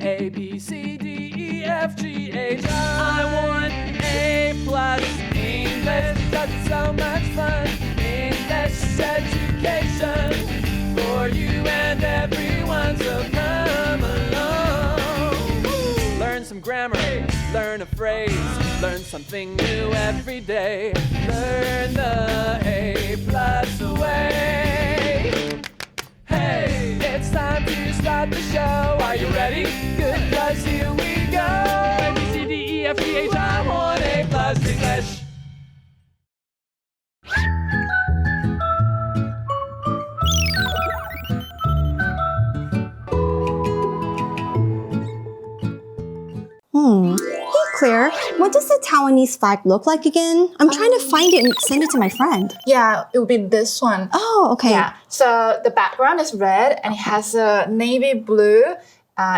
A, B, C, D, E, F, G, H, I want A plus English. That's so much fun. English education for you and everyone, so come along. Learn some grammar, learn a phrase, learn something new every day. Learn the A plus way. Hey, it's time to start the show. Are you ready? Good, 'cause here we go. A, B, C, D, E, F, G, H, I want A plus English. Hey Claire, what does the Taiwanese flag look like again? I'm trying to find it and send it to my friend. Yeah, it would be this one. Oh, okay. Yeah, so the background is red and it has a navy blue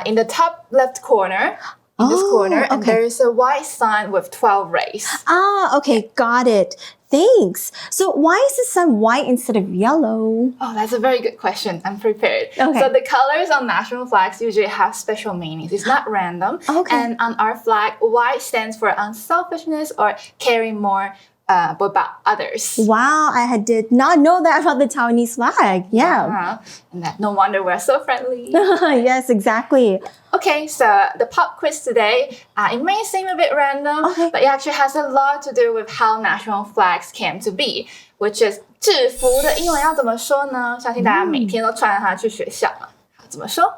in the top left corner. In this corner, and there is a white sun with 12 rays. Ah, okay, got it. Thanks. So why is the sun white instead of yellow? Oh, that's a very good question. I'm prepared. Okay. So the colors on national flags usually have special meanings. It's not random. Okay. And on our flag, white stands for unselfishness or caring more about others. Wow, I did not know that about the Taiwanese flag. Yeah. And that, no wonder we're so friendly. Yes, exactly. Okay, so the pop quiz today, it may seem a bit random, but it actually has a lot to do with how national flags came to be, which is 制服的英文要怎么说呢？相信大家每天都穿着它去学校嘛。好，怎么说？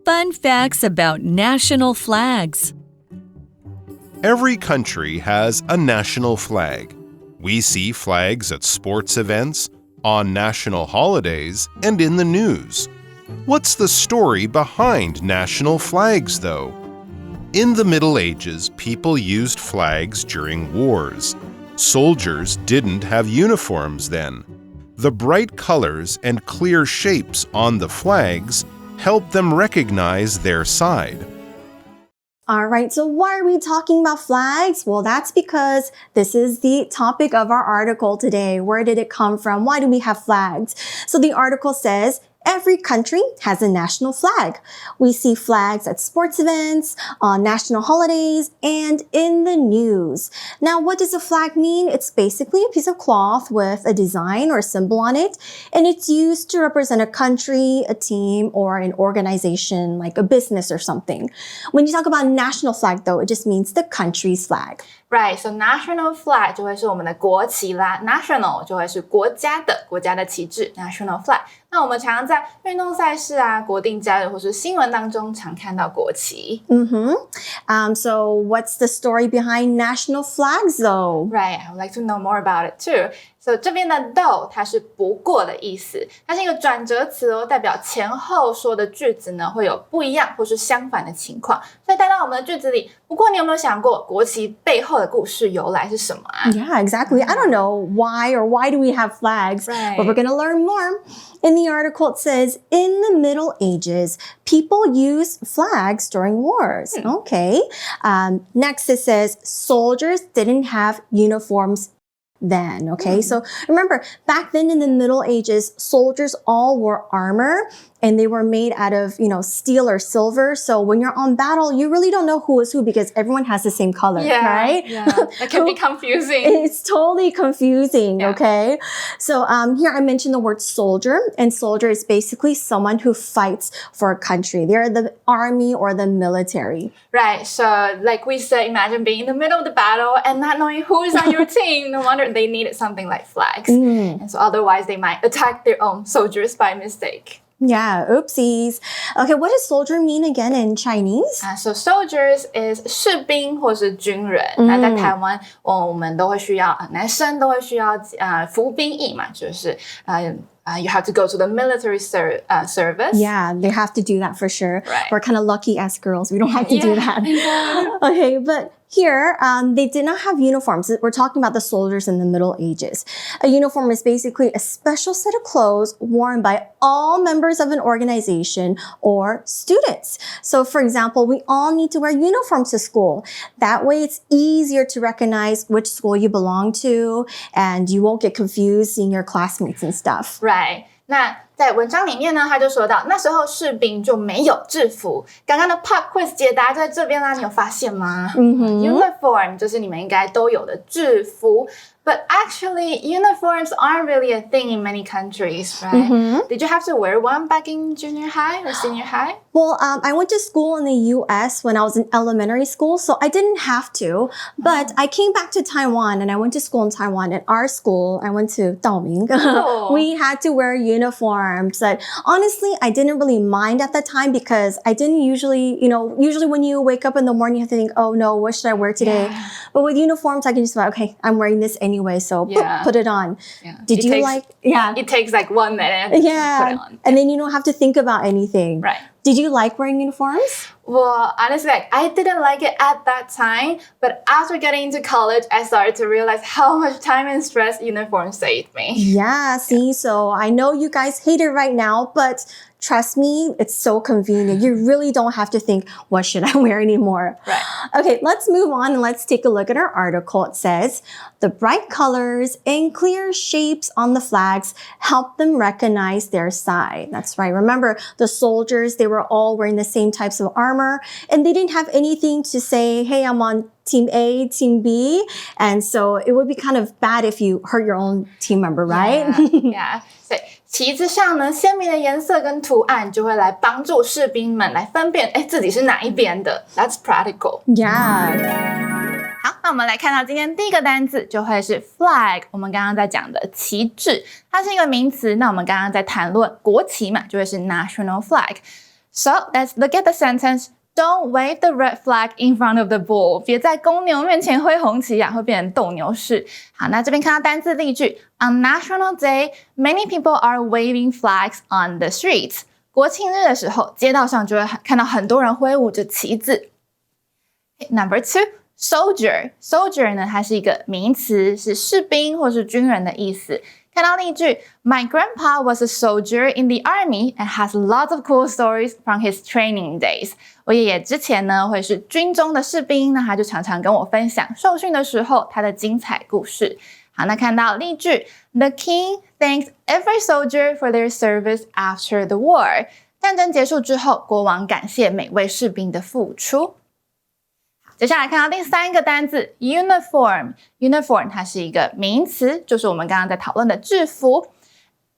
Fun facts about national flags. Every country has a national flag. We see flags at sports events, on national holidays, and in the news. What's the story behind national flags, though? In the Middle Ages, people used flags during wars. Soldiers didn't have uniforms then. The bright colors and clear shapes on the flags help them recognize their side. All right, so why are we talking about flags? Well, that's because this is the topic of our article today. Where did it come from? Why do we have flags? So the article says, every country has a national flag. We see flags at sports events, on national holidays, and in the news. Now, what does a flag mean? It's basically a piece of cloth with a design or symbol on it, and it's used to represent a country, a team, or an organization, like a business or something. When you talk about national flag, though, it just means the country's flag. Right, so national flag 就会是我们的国旗啦 ，national 就会是国家的旗帜 ，national flag。那我们常常在运动赛事啊、国定假日或是新闻当中常看到国旗。So what's the story behind national flags, though? Right, I would like to know more about it too. So 这边的 though 它是不过的意思，它是一个转折词哦，代表前后说的句子呢会有不一样或是相反的情况，所以带到我们的句子里。不过你有没有想过国旗背后的故事由来是什么啊 Yeah, exactly. I don't know why do we have flags, but we're going to learn more. In the article, it says, in the Middle Ages, people used flags during wars. Okay. Next, it says, soldiers didn't have uniforms then. Okay. So remember, back then in the Middle Ages, soldiers all wore armor and they were made out of, steel or silver. So when you're on battle, you really don't know who is who because everyone has the same color, right? Yeah, that can be confusing. It's totally confusing, okay? So here I mentioned the word soldier, and soldier is basically someone who fights for a country. They're the army or the military. Right, so like we said, imagine being in the middle of the battle and not knowing who is on your team. No wonder they needed something like flags. And so otherwise they might attack their own soldiers by mistake. Yeah, oopsies. Okay, what does soldier mean again in Chinese? So soldiers is 士兵或是军人。那在台湾，我们都会需要男生都会需要服兵役嘛，就是you have to go to the military service. Yeah, they have to do that for sure. Right. We're kind of lucky as girls. We don't have to do that. Okay, but here, they did not have uniforms. We're talking about the soldiers in the Middle Ages. A uniform is basically a special set of clothes worn by all members of an organization or students. So for example, we all need to wear uniforms to school. That way it's easier to recognize which school you belong to and you won't get confused seeing your classmates and stuff. Right. 那在文章里面呢，他就说到那时候士兵就没有制服。刚刚的 pop quiz 解答就在这边啦，你有发现吗？Uniform 就是你们应该都有的制服。But actually, uniforms aren't really a thing in many countries, right? Did you have to wear one back in junior high or senior high? Well, I went to school in the U.S. when I was in elementary school, so I didn't have to. But I came back to Taiwan and I went to school in Taiwan. At our school, I went to Daoming. We had to wear uniforms. But honestly, I didn't really mind at the time because I didn't usually when you wake up in the morning, you have to think, oh no, what should I wear today? Yeah. But with uniforms, I can just be like, okay, I'm wearing this anyway, so put it on. Yeah. Did you like? Yeah. It takes like 1 minute to put it on. And then you don't have to think about anything. Right. Did you like wearing uniforms? Well, honestly, I didn't like it at that time, but after getting into college, I started to realize how much time and stress uniforms saved me. Yeah, see, so I know you guys hate it right now, but trust me, it's so convenient. You really don't have to think, what should I wear anymore? Right. Okay, let's move on and let's take a look at our article. It says, the bright colors and clear shapes on the flags help them recognize their side. That's right. Remember, the soldiers, they were all wearing the same types of armor and they didn't have anything to say, hey, I'm on Team A, Team B. And so it would be kind of bad if you hurt your own team member, right? Yeah. 所以旗子上呢，鲜明的颜色跟图案就会来帮助士兵们来分辨，自己是哪一边的。That's practical. Yeah. 好，那我们来看到今天第一个单字就会是 flag， 我们刚刚在讲的旗帜，它是一个名词。那我们刚刚在谈论国旗嘛，就会是 national flag. So let's look at the sentence.Don't wave the red flag in front of the bull. 别在公牛面前挥红旗啊，会变成斗牛士。好，那这边看到单字例句 On National Day, many people are waving flags on the streets. 国庆日的时候，街道上就会看到很多人挥舞着旗子。Number 2, soldier. Soldier 呢，它是一个名词，是士兵或是军人的意思。看到例句 My grandpa was a soldier in the army and has lots of cool stories from his training days. 我爷爷之前呢会是军中的士兵，那他就常常跟我分享受训的时候他的精彩故事。好，那看到例句 The king thanks every soldier for their service after the war. 战争结束之后，国王感谢每位士兵的付出。接下来看到第三个单字 uniform. Uniform 它是一个名词，就是我们刚刚在讨论的制服。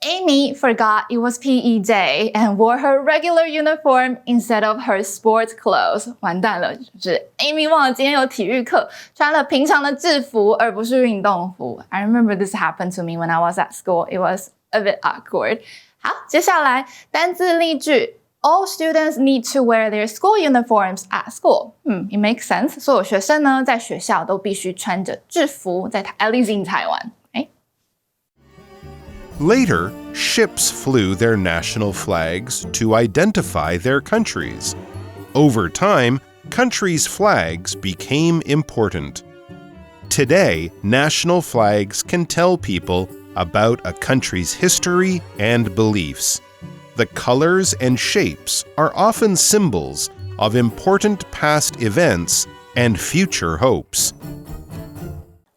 Amy forgot it was PE day and wore her regular uniform instead of her sports clothes. 完蛋了，就是 Amy 忘了今天有体育课，穿了平常的制服而不是运动服。I remember this happened to me when I was at school. It was a bit awkward. 好，接下来单字例句All students need to wear their school uniforms at school. It makes sense. 所有学生呢，在学校都必须穿着制服，在at least in Taiwan. Later, ships flew their national flags to identify their countries. Over time, countries' flags became important. Today, national flags can tell people about a country's history and beliefs. The colors and shapes are often symbols of important past events and future hopes.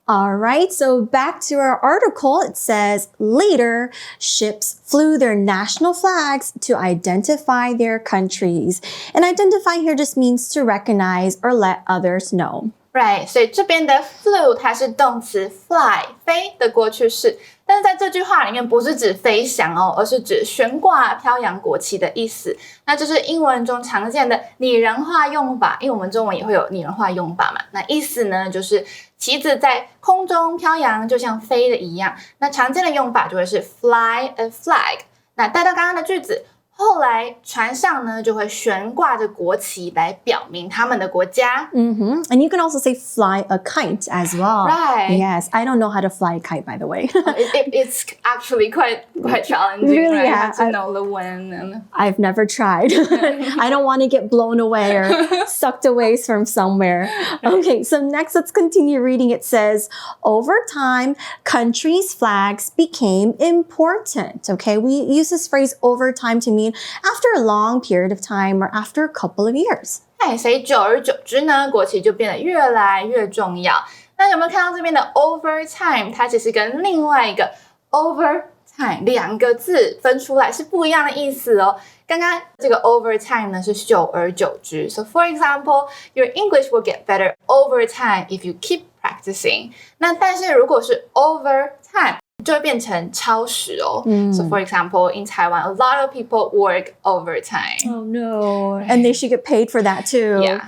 All right, so back to our article. It says, later, ships flew their national flags to identify their countries. And identify here just means to recognize or let others know. Right, 所以这边的 flew 它是动词 fly 飞的过去式，但是在这句话里面不是指飞翔哦，而是指悬挂飘扬国旗的意思。那这是英文中常见的拟人化用法，因为我们中文也会有拟人化用法嘛。那意思呢就是旗子在空中飘扬，就像飞的一样。那常见的用法就会是 fly a flag。那带到刚刚的句子后来船上呢就会悬挂着国旗来表明他们的国家。And you can also say fly a kite as well. Right. Yes, I don't know how to fly a kite, by the way. It's actually quite challenging, Really, right? You yeah. have to know the wind. And... I've never tried. I don't want to get blown away or sucked away from somewhere. Okay, so next let's continue reading. It says, over time, countries' flags became important. Okay, we use this phrase over time to mean after a long period of time or after a couple of years. 所以久而久之呢，国旗就变得越来越重要。那有没有看到这边的 over time？ 它其实跟另外一个 overtime 两个字分出来是不一样的意思哦。刚刚这个 overtime 呢是久而久之。So for example, your English will get better over time if you keep practicing. 那但是如果是 overtime，就会变成超时哦。So for example, in Taiwan, a lot of people work overtime. Oh no. And they should get paid for that too. Yeah.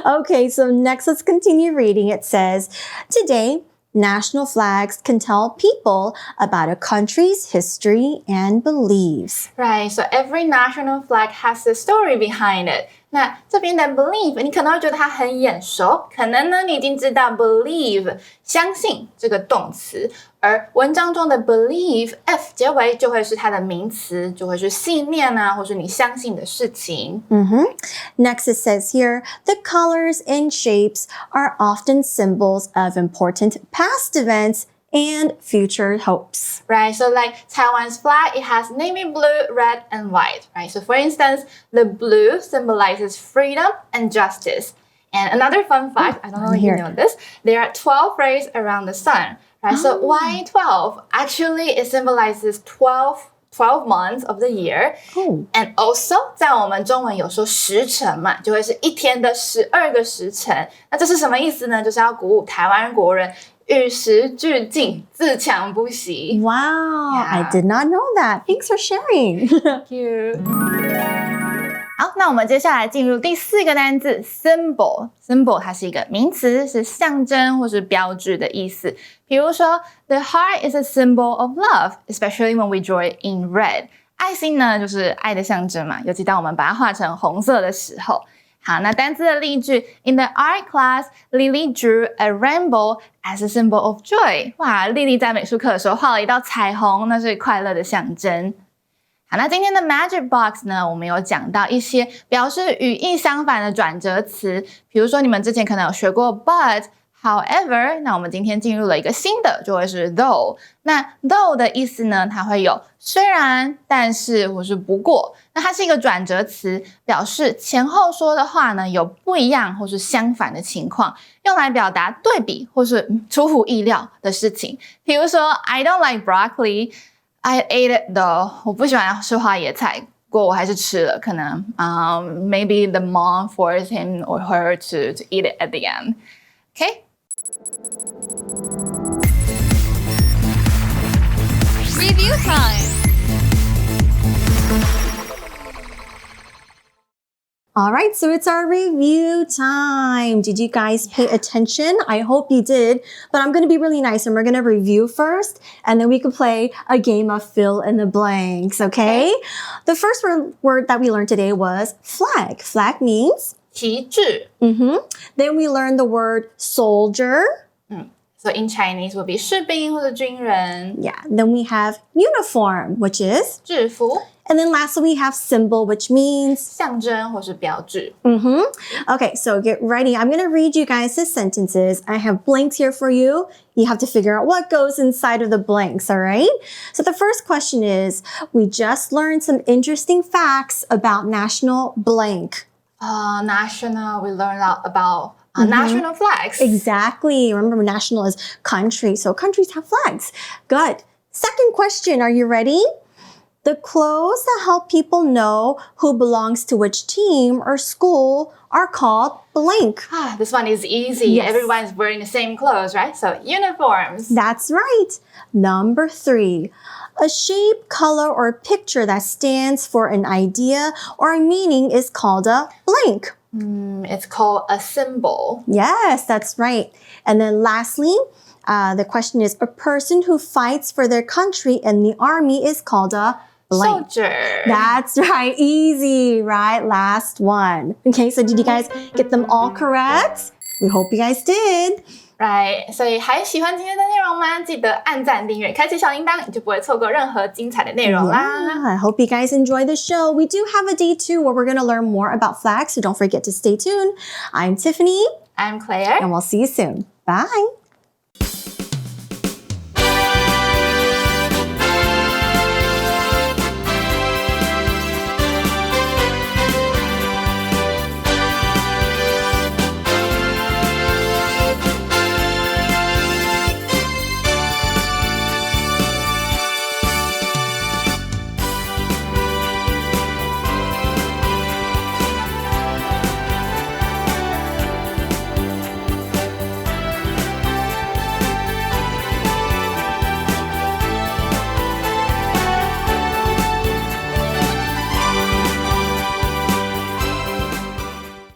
Okay, so next let's continue reading. It says, today, national flags can tell people about a country's history and beliefs. Right, so every national flag has a story behind it. 那这边的 believe 你可能会觉得它很眼熟，可能呢你已经知道 believe 相信这个动词，而文章中的 believe f 结尾就会是它的名词，就会是信念啊，或是你相信的事情。Next it says here, the colors and shapes are often symbols of important past events and future hopes. Right, so like Taiwan's flag, it has navy blue, red, and white, right? So for instance, the blue symbolizes freedom and justice. And another fun fact, I don't know if you know this, there are 12 rays around the sun, right? So why 12? Actually, it symbolizes 12 months of the year. And also, 在我们中文有说时辰嘛，就会是一天的12个时辰。那这是什么意思呢？就是要鼓舞台湾国人与时俱进，自强不息。Wow, Yeah. I did not know that. Thanks for sharing. Thank you. 好，那我们接下来进入第4个单字 symbol。symbol 它是一个名词，是象征或是标志的意思。比如说 ，the heart is a symbol of love, especially when we draw it in red. 爱心呢，就是爱的象征嘛，尤其当我们把它画成红色的时候。好，那单字的例句 ：In the art class, Lily drew a rainbow as a symbol of joy. 哇，莉莉在美术课的时候画了一道彩虹，那是快乐的象征。好，那今天的 Magic Box 呢，我们有讲到一些表示语义相反的转折词，比如说你们之前可能有学过 but。However， 那我们今天进入了一个新的，就会是 though。那 though 的意思呢，它会有虽然、但是或是不过。那它是一个转折词，表示前后说的话呢有不一样或是相反的情况，用来表达对比或是出乎意料的事情。比如说 I don't like broccoli, I ate it though。我不喜欢吃花椰菜。不过我还是吃了，可能maybe the mom forced him or her to eat it at the end. Okay? Review time. All right, so it's our review time. Did you guys pay attention? I hope you did, but I'm going to be really nice and we're going to review first and then we can play a game of fill in the blanks, okay? The first word that we learned today was flag. Flag means? 旗帜。Then we learned the word soldier. So in Chinese will be 士兵或者军人。Yeah, then we have uniform, which is? 制服。And then lastly, we have symbol, which means? 象征或是标志。Okay, so get ready. I'm going to read you guys the sentences. I have blanks here for you. You have to figure out what goes inside of the blanks, all right? So the first question is, we just learned some interesting facts about national blank. National, we learned about national flags. Exactly. Remember, national is country, so countries have flags. Good. Second question, are you ready? The clothes that help people know who belongs to which team or school are called blank. This one is easy. Yes. Everyone's wearing the same clothes, right? So uniforms. That's right. Number 3, a shape, color, or picture that stands for an idea or a meaning is called a blank. It's called a symbol. Yes, that's right. And then lastly, the question is, a person who fights for their country in the army is called a blank. Soldier. That's right. Easy, right? Last one. Okay, so did you guys get them all correct? We hope you guys did. Right. 所以还喜欢今天的内容吗？记得按赞、订阅、开启小铃铛，你就不会错过任何精彩的内容啦。Yeah, I hope you guys enjoy the show. We do have a day 2 where we're going to learn more about flags, so don't forget to stay tuned. I'm Tiffany. I'm Claire. And we'll see you soon. Bye.